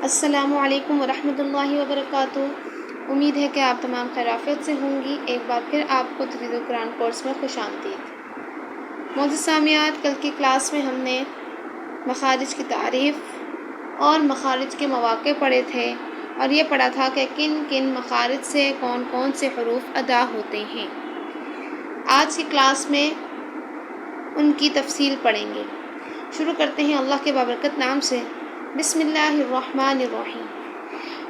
السلام علیکم ورحمۃ اللہ وبرکاتہ۔ امید ہے کہ آپ تمام خیرافیت سے ہوں گی۔ ایک بار پھر آپ کو تجوید القرآن کورس میں خوش آمدید۔ معزز سامعات، کل کی کلاس میں ہم نے مخارج کی تعریف اور مخارج کے مواقع پڑھے تھے، اور یہ پڑھا تھا کہ کن کن مخارج سے کون کون سے حروف ادا ہوتے ہیں۔ آج کی کلاس میں ان کی تفصیل پڑھیں گے۔ شروع کرتے ہیں اللہ کے بابرکت نام سے۔ بسم اللہ الرحمن الرحیم۔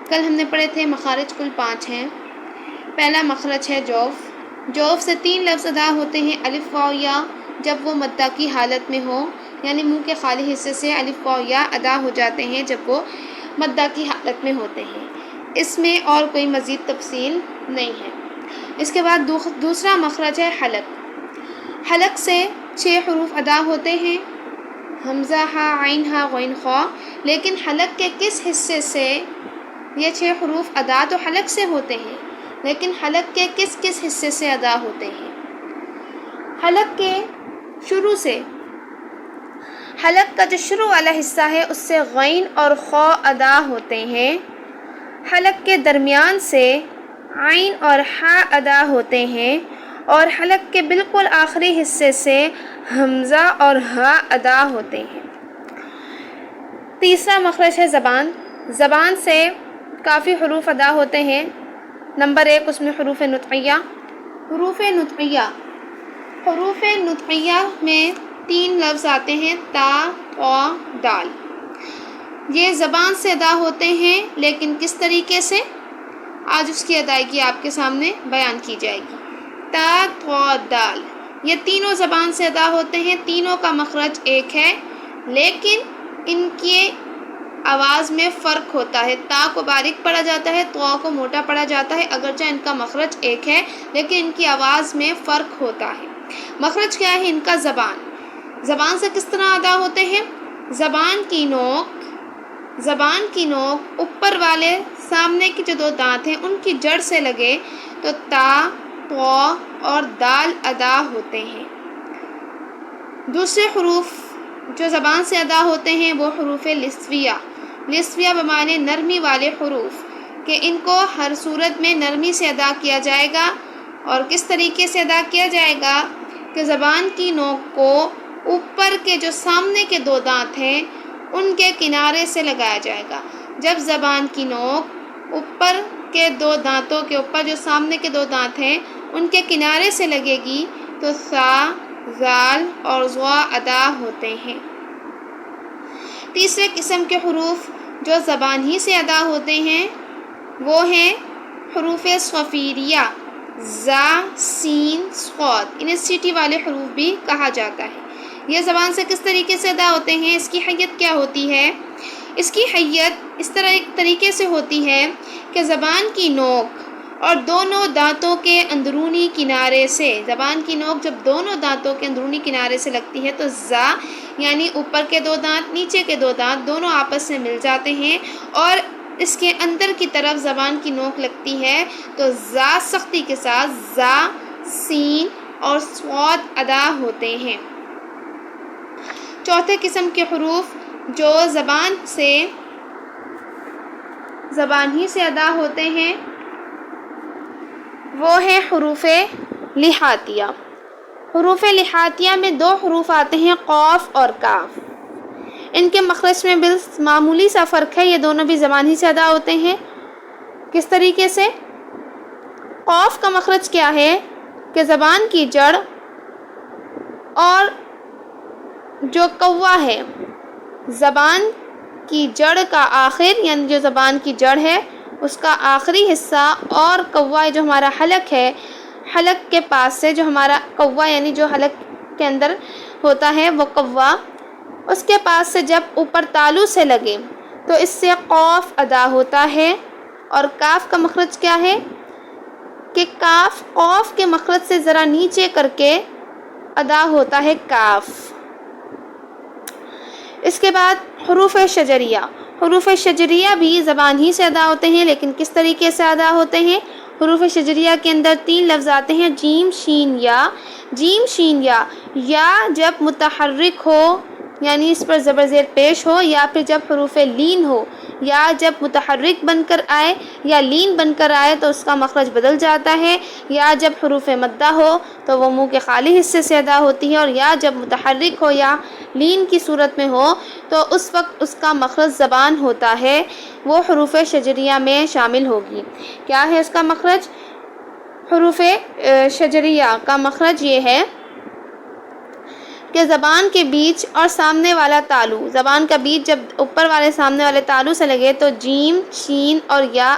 کل ہم نے پڑھے تھے مخارج کل 5 ہیں۔ پہلا مخرج ہے جوف۔ جوف سے 3 لفظ ادا ہوتے ہیں، الف واو یا، جب وہ مدہ کی حالت میں ہو، یعنی منہ کے خالی حصے سے الف واو یا ادا ہو جاتے ہیں جب وہ مدہ کی حالت میں ہوتے ہیں۔ اس میں اور کوئی مزید تفصیل نہیں ہے۔ اس کے بعد دوسرا مخرج ہے حلق۔ حلق سے 6 حروف ادا ہوتے ہیں، حمزہ، ہا، عین، ہا، غین، خا۔ لیکن حلق کے کس حصے سے یہ 6 حروف ادا تو حلق سے ہوتے ہیں، لیکن حلق کے کس کس حصے سے ادا ہوتے ہیں؟ حلق کے شروع سے، حلق کا جو شروع والا حصہ ہے اس سے غین اور خا ادا ہوتے ہیں۔ حلق کے درمیان سے عین اور ہا ادا ہوتے ہیں، اور حلق کے بالکل آخری حصے سے حمزہ اور ہا ادا ہوتے ہیں۔ تیسرا مخرج ہے زبان۔ زبان سے کافی حروف ادا ہوتے ہیں۔ نمبر 1 اس میں حروف نطقیہ۔ حروف نطقیہ میں 3 لفظ آتے ہیں، تا، قا، دال۔ یہ زبان سے ادا ہوتے ہیں، لیکن کس طریقے سے؟ آج اس کی ادائیگی آپ کے سامنے بیان کی جائے گی۔ تا، قا، دال، یہ تینوں زبان سے ادا ہوتے ہیں۔ تینوں کا مخرج ایک ہے، لیکن ان کی آواز میں فرق ہوتا ہے۔ تا کو باریک پڑھا جاتا ہے، طا کو موٹا پڑھا جاتا ہے، اگرچہ ان کا مخرج ایک ہے، لیکن ان کی آواز میں فرق ہوتا ہے۔ مخرج کیا ہے ان کا؟ زبان۔ زبان سے کس طرح ادا ہوتے ہیں؟ زبان کی نوک اوپر والے سامنے کے جو 2 دانت ہیں ان کی جڑ سے لگے تو تا، طا اور دال ادا ہوتے ہیں۔ دوسرے حروف جو زبان سے ادا ہوتے ہیں وہ حروف لسویہ۔ لسویہ بمعنی نرمی والے حروف، کہ ان کو ہر صورت میں نرمی سے ادا کیا جائے گا۔ اور کس طریقے سے ادا کیا جائے گا؟ کہ زبان کی نوک کو اوپر کے جو سامنے کے 2 دانت ہیں ان کے کنارے سے لگایا جائے گا۔ جب زبان کی نوک اوپر کے 2 دانتوں کے اوپر جو سامنے کے 2 دانت ہیں ان کے کنارے سے لگے گی تو سا، زال اور ضا ادا ہوتے ہیں۔ تیسرے قسم کے حروف جو زبان ہی سے ادا ہوتے ہیں وہ ہیں حروف صفیریہ، زا، سین، صاد۔ انہیں سیٹی والے حروف بھی کہا جاتا ہے۔ یہ زبان سے کس طریقے سے ادا ہوتے ہیں؟ اس کی حیت کیا ہوتی ہے؟ اس کی حیت اس طریقے سے ہوتی ہے کہ زبان کی نوک اور دونوں دانتوں کے اندرونی کنارے سے، زبان کی نوک جب دونوں دانتوں کے اندرونی کنارے سے لگتی ہے تو زا یعنی اوپر کے 2 دانت، نیچے کے 2 دانت دونوں آپس میں مل جاتے ہیں، اور اس کے اندر کی طرف زبان کی نوک لگتی ہے تو زا سختی کے ساتھ زا، سین اور صاد ادا ہوتے ہیں۔ چوتھے قسم کے حروف جو زبان ہی سے ادا ہوتے ہیں وہ ہیں حروف لحاتیہ۔ حروف لحاتیہ میں 2 حروف آتے ہیں، قاف اور کاف۔ ان کے مخرج میں معمولی سا فرق ہے، یہ دونوں بھی زبان ہی سے ادا ہوتے ہیں۔ کس طریقے سے؟ قاف کا مخرج کیا ہے کہ زبان کی جڑ اور جو قوا ہے، زبان کی جڑ کا آخر، یعنی جو زبان کی جڑ ہے اس کا آخری حصہ، اور قوا جو ہمارا حلق ہے، حلق کے پاس سے جو ہمارا قوا یعنی جو حلق کے اندر ہوتا ہے وہ قوا، اس کے پاس سے جب اوپر تالو سے لگے تو اس سے قاف ادا ہوتا ہے۔ اور کاف کا مخرج کیا ہے کہ کاف قاف کے مخرج سے ذرا نیچے کر کے ادا ہوتا ہے کاف۔ اس کے بعد حروف شجریہ۔ حروف شجریہ بھی زبان ہی سے ادا ہوتے ہیں، لیکن کس طریقے سے ادا ہوتے ہیں؟ حروف شجریہ کے اندر 3 لفظ آتے ہیں، جیم، شین، یا۔ جیم، شین، یا جب متحرک ہو یعنی اس پر زبر زیر پیش ہو، یا پھر جب حروف لین ہو یا جب متحرک بن کر آئے یا لین بن کر آئے تو اس کا مخرج بدل جاتا ہے، یا جب حروف مدہ ہو تو وہ منہ کے خالی حصے سے ادا ہوتی ہے، اور یا جب متحرک ہو یا لین کی صورت میں ہو تو اس وقت اس کا مخرج زبان ہوتا ہے، وہ حروف شجریہ میں شامل ہوگی۔ کیا ہے اس کا مخرج؟ حروف شجریہ کا مخرج یہ ہے کہ زبان کے بیچ اور سامنے والا تالو، زبان کا بیچ جب اوپر والے سامنے والے تالو سے لگے تو جیم، شین اور یا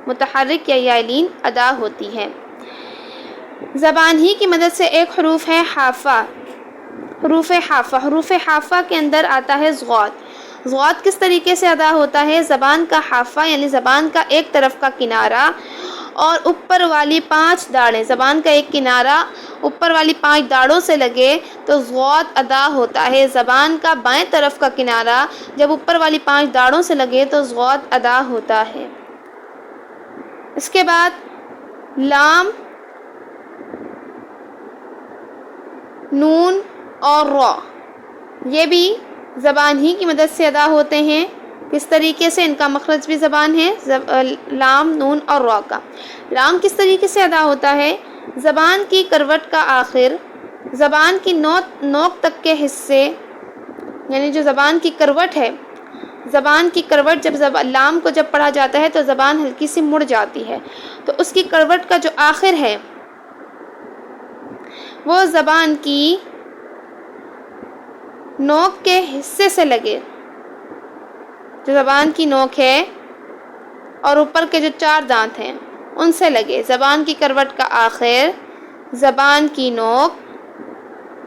متحرک یا یائلین ادا ہوتی ہے۔ زبان ہی کی مدد سے ایک حروف ہے حافہ، حروف حافہ۔ حروف حافہ کے اندر آتا ہے ضاد۔ ضاد کس طریقے سے ادا ہوتا ہے؟ زبان کا حافہ یعنی زبان کا ایک طرف کا کنارہ اور اوپر والی 5 داڑیں، زبان کا ایک کنارہ اوپر والی 5 داڑوں سے لگے تو ضاد ادا ہوتا ہے۔ زبان کا بائیں طرف کا کنارہ جب اوپر والی 5 داڑوں سے لگے تو ضاد ادا ہوتا ہے۔ اس کے بعد لام، نون اور را، یہ بھی زبان ہی کی مدد سے ادا ہوتے ہیں۔ کس طریقے سے؟ ان کا مخرج بھی زبان ہے، لام، نون اور را کا۔ لام کس طریقے سے ادا ہوتا ہے؟ زبان کی کروٹ کا آخر، زبان کی نوک تک کے حصے، یعنی جو زبان کی کروٹ ہے، زبان کی کروٹ جب لام کو جب پڑھا جاتا ہے تو زبان ہلکی سی مڑ جاتی ہے، تو اس کی کروٹ کا جو آخر ہے وہ زبان کی نوک کے حصے سے لگے، جو زبان کی نوک ہے اور اوپر کے جو 4 دانت ہیں ان سے لگے۔ زبان کی کروٹ کا آخر، زبان کی نوک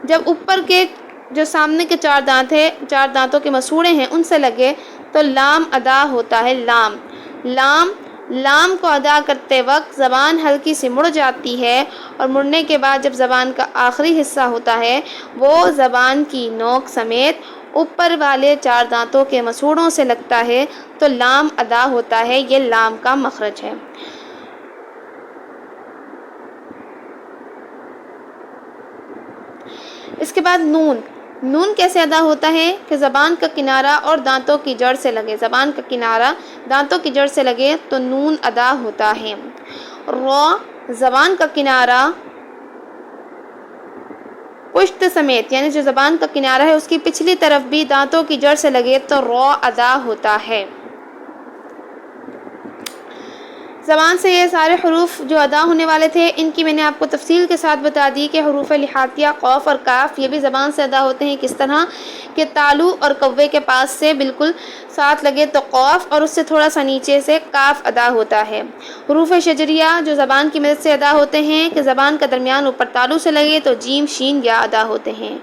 جب اوپر کے جو سامنے کے 4 دانت ہیں، 4 دانتوں کے مسوڑے ہیں ان سے لگے تو لام ادا ہوتا ہے۔ لام، لام کو ادا کرتے وقت زبان ہلکی سی مڑ جاتی ہے، اور مڑنے کے بعد جب زبان کا آخری حصہ ہوتا ہے وہ زبان کی نوک سمیت اوپر والے 4 دانتوں کے مسوڑوں سے لگتا ہے تو لام ادا ہوتا ہے۔ یہ لام کا مخرج ہے۔ اس کے بعد نون۔ نون کیسے ادا ہوتا ہے کہ زبان کا کنارہ اور دانتوں کی جڑ سے لگے، زبان کا کنارہ دانتوں کی جڑ سے لگے تو نون ادا ہوتا ہے۔ را، زبان کا کنارہ پشت سمیت، یعنی جو زبان کا کنارہ ہے اس کی پچھلی طرف بھی دانتوں کی جڑ سے لگے تو را ادا ہوتا ہے۔ زبان سے یہ سارے حروف جو ادا ہونے والے تھے ان کی میں نے آپ کو تفصیل کے ساتھ بتا دی کہ حروف لحاظیہ قوف اور کاف یہ بھی زبان سے ادا ہوتے ہیں۔ کس طرح کہ تالو اور کوے کے پاس سے بالکل ساتھ لگے تو قوف اور اس سے تھوڑا سا نیچے سے کاف ادا ہوتا ہے۔ حروف شجریہ جو زبان کی مدد سے ادا ہوتے ہیں کہ زبان کا درمیان اوپر تالو سے لگے تو جیم، شین، یا ادا ہوتے ہیں۔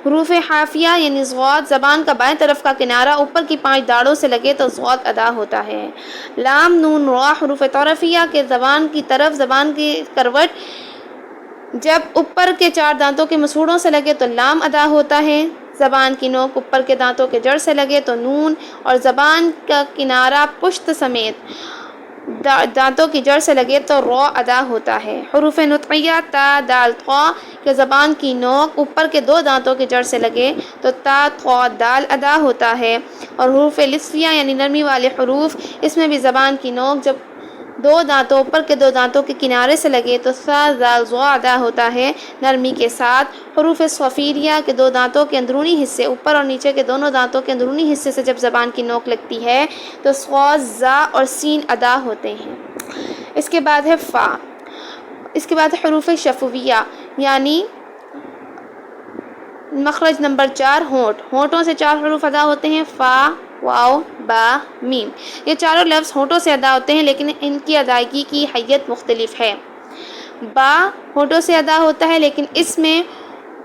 حروف حافیہ یعنی ضاد زبان کا بائیں طرف کا کنارہ اوپر کی 5 داڑوں سے لگے تو ضاد ادا ہوتا ہے۔ لام، نون، را حروف طرفیہ کے زبان کی طرف زبان کی کروٹ جب اوپر کے 4 دانتوں کے مسوڑوں سے لگے تو لام ادا ہوتا ہے۔ زبان کی نوک اوپر کے دانتوں کے جڑ سے لگے تو نون، اور زبان کا کنارہ پشت سمیت دانتوں کی جڑ سے لگے تو را ادا ہوتا ہے۔ حروف نطقیہ تا، دال، طا کہ زبان کی نوک اوپر کے 2 دانتوں کی جڑ سے لگے تو تا، طا، دال ادا ہوتا ہے۔ اور حروف لثویہ یعنی نرمی والے حروف، اس میں بھی زبان کی نوک جب 2 دانتوں اوپر کے 2 دانتوں کے کنارے سے لگے تو سا، زال، ظا ادا ہوتا ہے نرمی کے ساتھ۔ حروف صفیریہ کے 2 دانتوں کے اندرونی حصے اوپر اور نیچے کے دونوں دانتوں کے اندرونی حصے سے جب زبان کی نوک لگتی ہے تو صاد، زا اور سین ادا ہوتے ہیں۔ اس کے بعد ہے فا۔ اس کے بعد حروف شفویہ یعنی مخرج نمبر 4 ہونٹ۔ ہونٹوں سے 4 حروف ادا ہوتے ہیں، فا، واو، با، میم۔ یہ چاروں لفظ ہونٹوں سے ادا ہوتے ہیں لیکن ان کی ادائیگی کی حیت مختلف ہے۔ با ہونٹوں سے ادا ہوتا ہے لیکن اس میں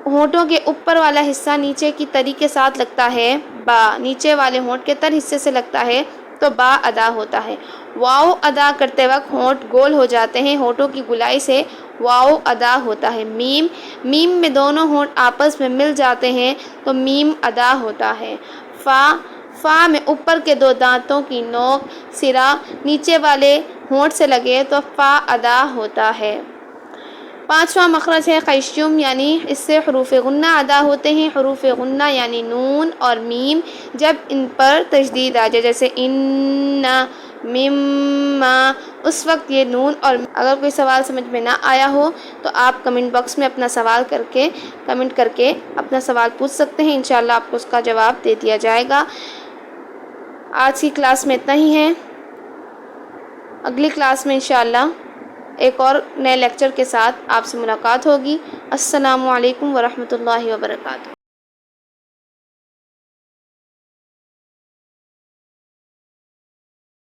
ہونٹوں کے اوپر والا حصہ نیچے کی تری کے ساتھ لگتا ہے، با نیچے والے ہونٹ کے تر حصے سے لگتا ہے تو با ادا ہوتا ہے۔ واو ادا کرتے وقت ہونٹ گول ہو جاتے ہیں، ہونٹوں کی گولائی سے واو ادا ہوتا ہے۔ میم، میم میں دونوں ہونٹ آپس میں مل جاتے ہیں تو میم ادا ہوتا ہے۔ فا، فا میں اوپر کے 2 دانتوں کی نوک سرا نیچے والے ہونٹ سے لگے تو فا ادا ہوتا ہے۔ 5واں مخرج ہے قیشم، یعنی اس سے حروف غنہ ادا ہوتے ہیں۔ حروف غنہ یعنی نون اور میم، جب ان پر تشدید آ جائے، جیسے ان، مما، اس وقت یہ نون اور اگر کوئی سوال سمجھ میں نہ آیا ہو تو آپ کمنٹ باکس میں اپنا سوال کمنٹ کر کے اپنا سوال پوچھ سکتے ہیں، انشاءاللہ آپ کو اس کا جواب دے دیا جائے گا۔ آج کی کلاس میں اتنا ہی ہے، اگلی کلاس میں انشاءاللہ ایک اور نئے لیکچر کے ساتھ آپ سے ملاقات ہوگی۔ السلام علیکم ورحمۃ اللہ وبرکاتہ۔